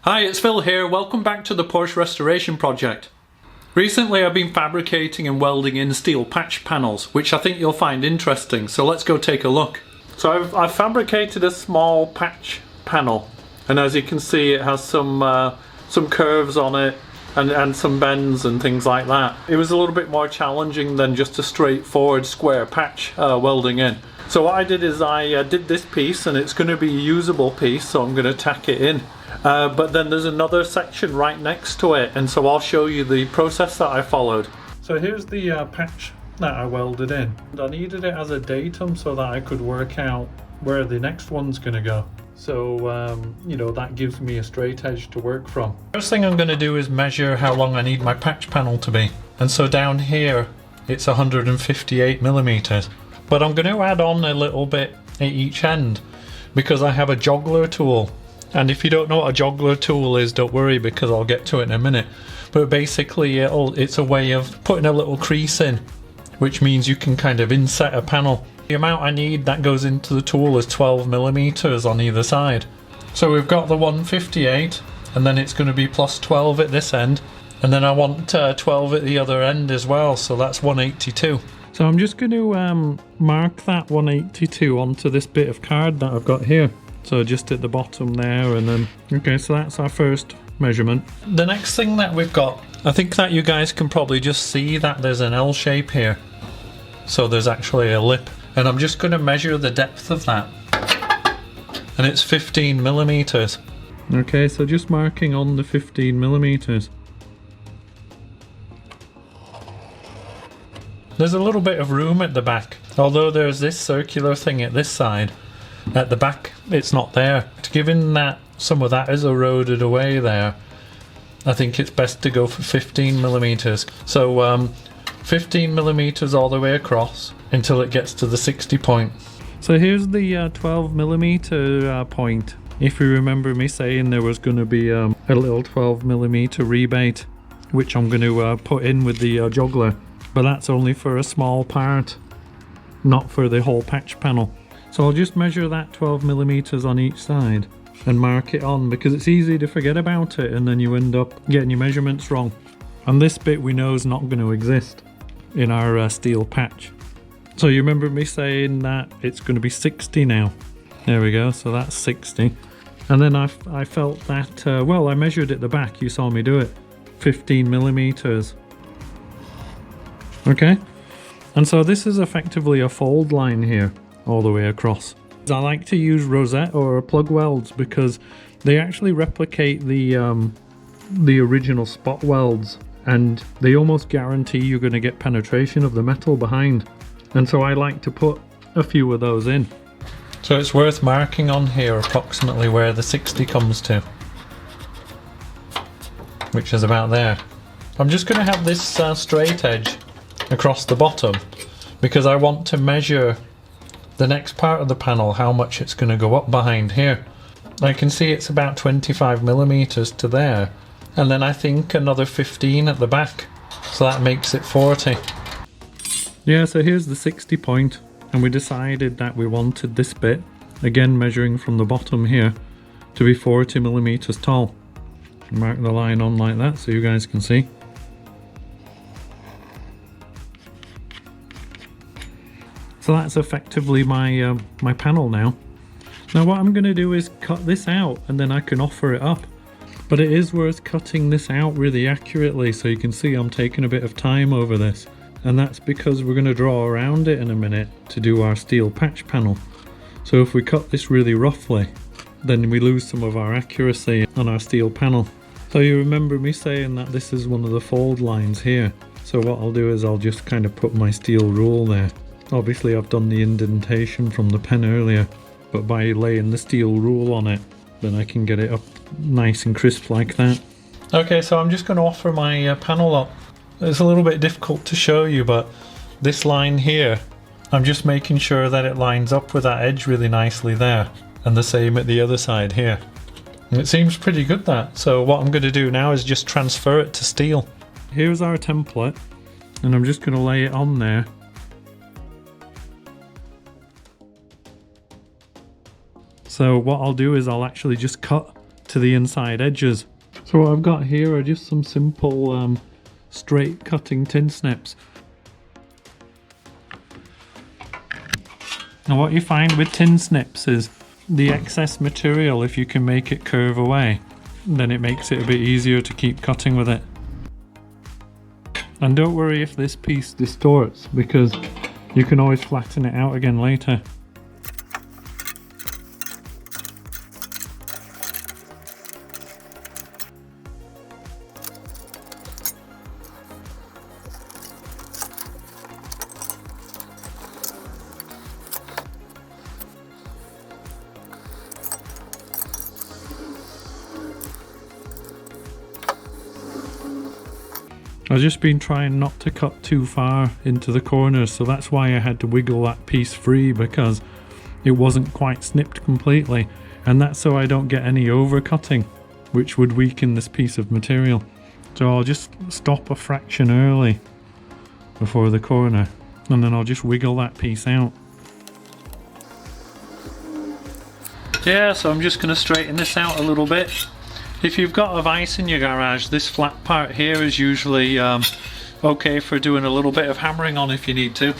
Hi, it's Phil here. Welcome back to the Porsche restoration project. Recently I've been fabricating and welding in steel patch panels, which I think you'll find interesting, so let's go take a look. So I've fabricated a small patch panel, and as you can see it has some curves on it and some bends and things like that. It was a little bit more challenging than just a straightforward square patch welding in. So what I did is I did this piece, and it's going to be a usable piece, so I'm going to tack it in. But then there's another section right next to it, and so I'll show you the process that I followed. So here's the patch that I welded in. And I needed it as a datum so that I could work out where the next one's going to go. So, you know, that gives me a straight edge to work from. First thing I'm going to do is measure how long I need my patch panel to be. And so down here, it's 158 millimeters. But I'm going to add on a little bit at each end because I have a Joggler tool. And if you don't know what a Joggler tool is, don't worry because I'll get to it in a minute. But basically it's a way of putting a little crease in, which means you can kind of inset a panel. The amount I need that goes into the tool is 12 millimeters on either side. So we've got the 158, and then it's going to be plus 12 at this end. And then I want 12 at the other end as well, so that's 182. So I'm just going to mark that 182 onto this bit of card that I've got here. So just at the bottom there, and then, okay, so that's our first measurement. The next thing that we've got, I think that you guys can probably just see that there's an L shape here. So there's actually a lip, and I'm just going to measure the depth of that. And it's 15 millimeters. Okay, so just marking on the 15 millimeters. There's a little bit of room at the back, although there's this circular thing at this side. At the back, it's not there. Given that some of that is eroded away there, I think it's best to go for 15 millimeters. So 15 millimeters all the way across until it gets to the 60 point. So here's the 12 millimeter point. If you remember me saying there was going to be a little 12 millimeter rebate, which I'm going to put in with the Joggler. But that's only for a small part, not for the whole patch panel. So I'll just measure that 12 millimeters on each side and mark it on, because it's easy to forget about it and then you end up getting your measurements wrong. And this bit we know is not going to exist in our steel patch. So you remember me saying that it's going to be 60 now. There we go, so that's 60. And then I felt that, well, I measured at the back, you saw me do it, 15 millimeters. Okay, and so this is effectively a fold line here all the way across. I like to use rosette or plug welds because they actually replicate the original spot welds, and they almost guarantee you're going to get penetration of the metal behind. And so I like to put a few of those in. So it's worth marking on here approximately where the 60 comes to, which is about there. I'm just going to have this straight edge across the bottom because I want to measure the next part of the panel, how much it's going to go up behind here. I can see it's about 25 millimeters to there, and then I think another 15 at the back, so that makes it 40. Yeah, so here's the 60 point, and we decided that we wanted this bit, again measuring from the bottom here, to be 40 millimeters tall. Mark the line on like that so you guys can see. So that's effectively my my panel now. Now what I'm going to do is cut this out, and then I can offer it up. But it is worth cutting this out really accurately, so you can see I'm taking a bit of time over this. And that's because we're going to draw around it in a minute to do our steel patch panel. So if we cut this really roughly, then we lose some of our accuracy on our steel panel. So you remember me saying that this is one of the fold lines here. So what I'll do is I'll just kind of put my steel rule there. Obviously I've done the indentation from the pen earlier, but by laying the steel rule on it, then I can get it up nice and crisp like that. Okay, so I'm just going to offer my panel up. It's a little bit difficult to show you, but this line here, I'm just making sure that it lines up with that edge really nicely there, and the same at the other side here. And it seems pretty good, that. So what I'm going to do now is just transfer it to steel. Here's our template, and I'm just going to lay it on there. So what I'll do is I'll actually just cut to the inside edges. So what I've got here are just some simple straight cutting tin snips. Now what you find with tin snips is the excess material, if you can make it curve away, then it makes it a bit easier to keep cutting with it. And don't worry if this piece distorts, because you can always flatten it out again later. I've just been trying not to cut too far into the corners, so that's why I had to wiggle that piece free, because it wasn't quite snipped completely, and that's so I don't get any overcutting, which would weaken this piece of material. So I'll just stop a fraction early before the corner, and then I'll just wiggle that piece out. Yeah, so I'm just going to straighten this out a little bit. If you've got a vise in your garage, this flat part here is usually okay for doing a little bit of hammering on if you need to.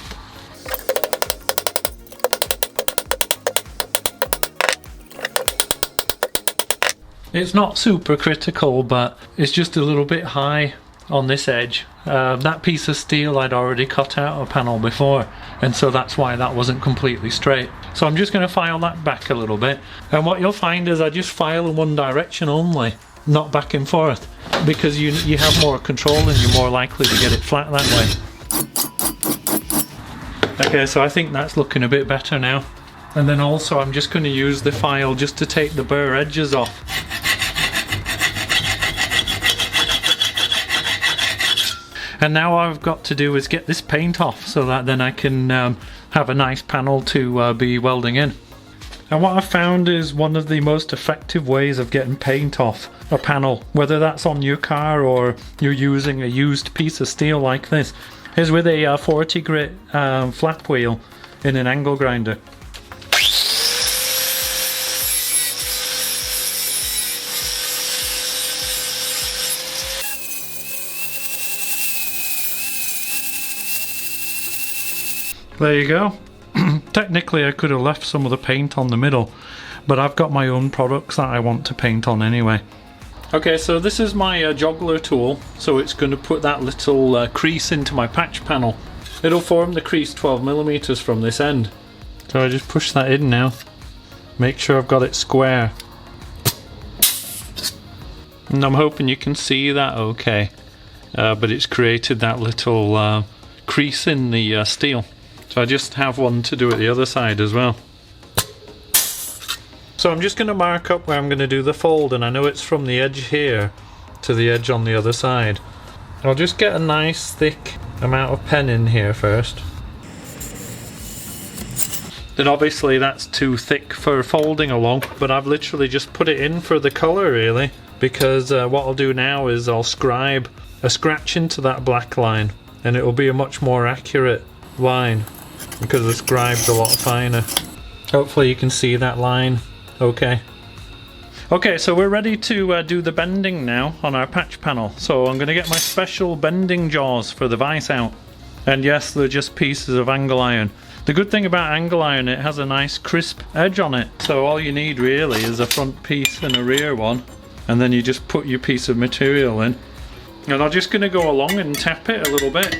It's not super critical, but it's just a little bit high on this edge. That piece of steel I'd already cut out a panel before, and so that's why that wasn't completely straight. So I'm just going to file that back a little bit, and what you'll find is I just file in one direction only, not back and forth, because you have more control and you're more likely to get it flat that way. Okay, so I think that's looking a bit better now. And then also I'm just going to use the file just to take the burr edges off. And now all I've got to do is get this paint off, so that then I can have a nice panel to be welding in. And what I've found is one of the most effective ways of getting paint off a panel, whether that's on your car or you're using a used piece of steel like this, is with a 40 grit flap wheel in an angle grinder. There you go. Technically I could have left some of the paint on the middle, but I've got my own products that I want to paint on anyway. Okay, so this is my Joggler tool, so it's going to put that little crease into my patch panel. It'll form the crease 12mm from this end. So I just push that in now. Make sure I've got it square. And I'm hoping you can see that okay, but it's created that little crease in the steel. So I just have one to do at the other side as well. So I'm just going to mark up where I'm going to do the fold, and I know it's from the edge here to the edge on the other side. I'll just get a nice thick amount of pen in here first. Then obviously that's too thick for folding along, but I've literally just put it in for the colour really, because what I'll do now is I'll scribe a scratch into that black line, and it will be a much more accurate line because the scribe's a lot finer. Hopefully you can see that line okay. Okay, so we're ready to do the bending now on our patch panel. So I'm going to get my special bending jaws for the vise out. And yes, they're just pieces of angle iron. The good thing about angle iron, it has a nice crisp edge on it. So all you need really is a front piece and a rear one. And then you just put your piece of material in. And I'm just going to go along and tap it a little bit.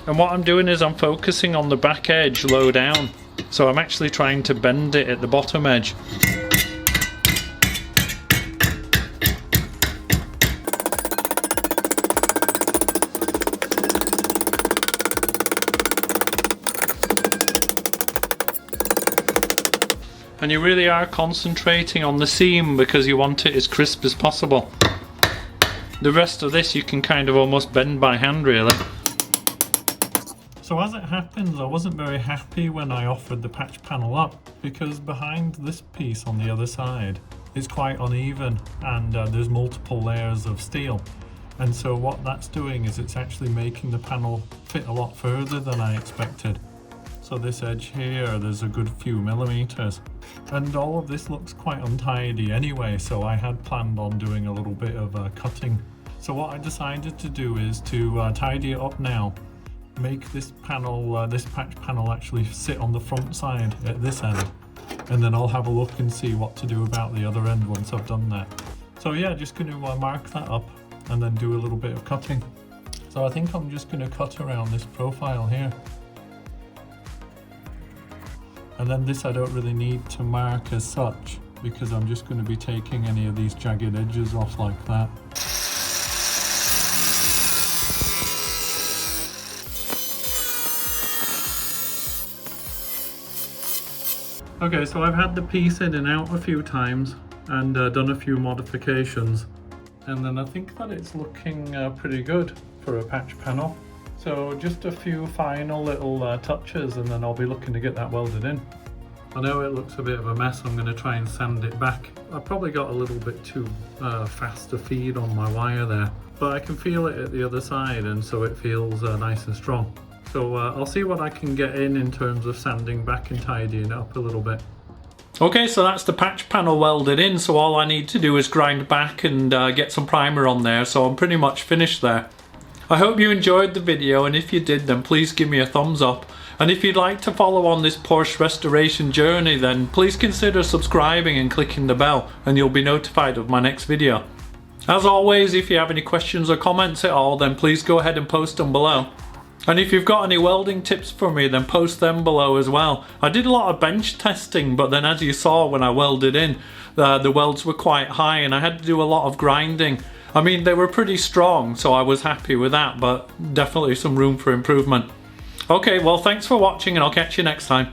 And what I'm doing is I'm focusing on the back edge low down. So I'm actually trying to bend it at the bottom edge. And you really are concentrating on the seam because you want it as crisp as possible. The rest of this you can kind of almost bend by hand really. So as it happens, I wasn't very happy when I offered the patch panel up, because behind this piece on the other side is quite uneven, and there's multiple layers of steel. And so what that's doing is it's actually making the panel fit a lot further than I expected. So this edge here, there's a good few millimeters. And all of this looks quite untidy anyway, so I had planned on doing a little bit of cutting. So what I decided to do is to tidy it up now, make this panel, this patch panel actually sit on the front side at this end, and then I'll have a look and see what to do about the other end once I've done that. So yeah, just going to mark that up and then do a little bit of cutting. So I think I'm just going to cut around this profile here. And then this I don't really need to mark as such, because I'm just going to be taking any of these jagged edges off like that. Okay, so I've had the piece in and out a few times and done a few modifications, and then I think that it's looking pretty good for a patch panel. So just a few final little touches and then I'll be looking to get that welded in. I know it looks a bit of a mess, I'm going to try and sand it back. I probably got a little bit too fast to feed on my wire there, but I can feel it at the other side, and so it feels nice and strong. So I'll see what I can get in terms of sanding back and tidying it up a little bit. Okay, so that's the patch panel welded in, so all I need to do is grind back and get some primer on there, so I'm pretty much finished there. I hope you enjoyed the video, and if you did, then please give me a thumbs up. And if you'd like to follow on this Porsche restoration journey, then please consider subscribing and clicking the bell, and you'll be notified of my next video. As always, if you have any questions or comments at all, then please go ahead and post them below. And if you've got any welding tips for me, then post them below as well. I did a lot of bench testing, but then as you saw when I welded in, the welds were quite high and I had to do a lot of grinding. I mean, they were pretty strong, so I was happy with that, but definitely some room for improvement. Okay, well, thanks for watching and I'll catch you next time.